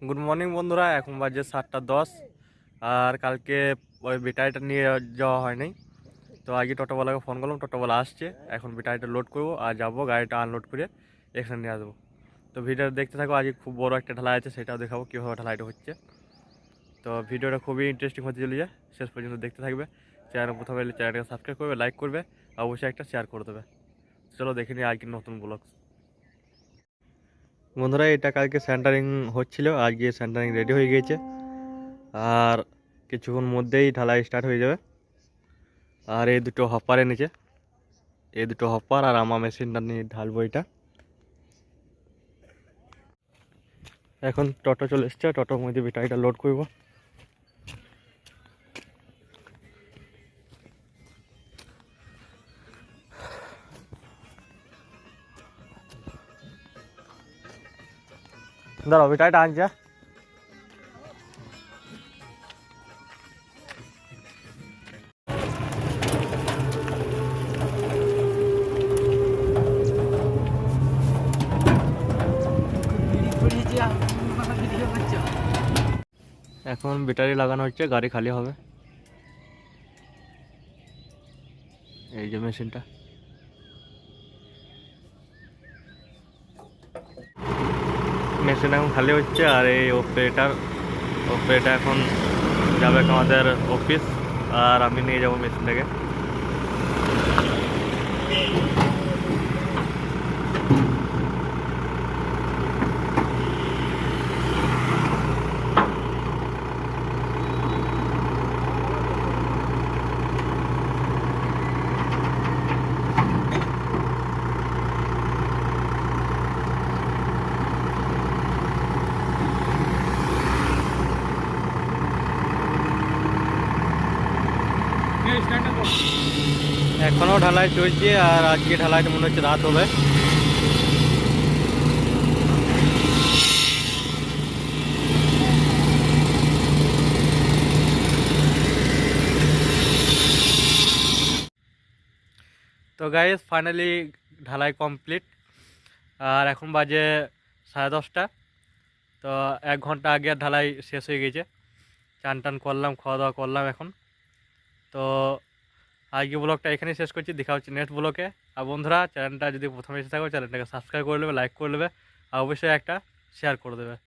Good morning বন্ধুরা, এখন বাজে 7টা 10। আর কালকে ওই ব্যাটারিটা নিয়ে যাওয়া হয় নাই, তো আজকে টোটোওয়ালাকে ফোন করলাম, টোটোওয়ালা আসছে। এখন ব্যাটারিটা লোড করবো আর যাবো, গাড়িটা আনলোড করে এখানে নিয়ে আসবো। তো ভিডিওটা দেখতে থাকো, আজকে খুব বড় একটা ঢালাই আছে, সেটাও দেখাবো কীভাবে ঢালাইটা হচ্ছে। তো ভিডিওটা খুবই ইন্টারেস্টিং হতে চলেছে, শেষ পর্যন্ত দেখতে থাকবে। চ্যানেল প্রথমে এলে চ্যানেলটাকে সাবস্ক্রাইব করবে, লাইক করবে, অবশ্যই একটা শেয়ার করে দেবে। চলো দেখে নিই আজকে নতুন ব্লগ। বন্ধুরা, এটা কালকে সেন্টারিং হচ্ছিল, আজকে সেন্টারিং রেডি হয়ে গিয়েছে। আর কিছুক্ষণ মধ্যেই ঢালাই স্টার্ট হয়ে যাবে। আর এই দুটো হপার এনেছে, এই দুটো হপার আর আমার মেশিনটা নিয়ে ঢালবো এটা। এখন টোটো চলে এসছে, টোটোর মধ্যে ব্যাটারিটা লোড করবো। দাঁড়াও, ব্যাটারিটা আনছে। এখন ব্যাটারি লাগানো হচ্ছে, গাড়ি খালি হবে। এই যে মেশিনটা, মেশিন এখন খালি হচ্ছে। আর এই অপারেটর এখন যাবে আমাদের অফিস, আর আমি নিয়ে যাবো মেশিনটাকে। এখনও ঢালাই চলছে, আর আজকে ঢালাইটা মনে হচ্ছে রাত হবে। তো গাইস, ফাইনালি ঢালাই কমপ্লিট। আর এখন বাজে 10:30। তো 1 ঘন্টা আগে ঢালাই শেষ হয়ে গেছে। চান টান করলাম, খাওয়া দাওয়া করলাম এখন। তো আজকে ব্লগটা এখানেই শেষ করছি, দেখা হচ্ছে নেক্সট ব্লগে। আর বন্ধুরা, চ্যানেলটা যদি প্রথমে এসে থাকো, চ্যানেলটাকে সাবস্ক্রাইব করে নেবে, লাইক করে নেবে, আর অবশ্যই একটা শেয়ার করে দেবে।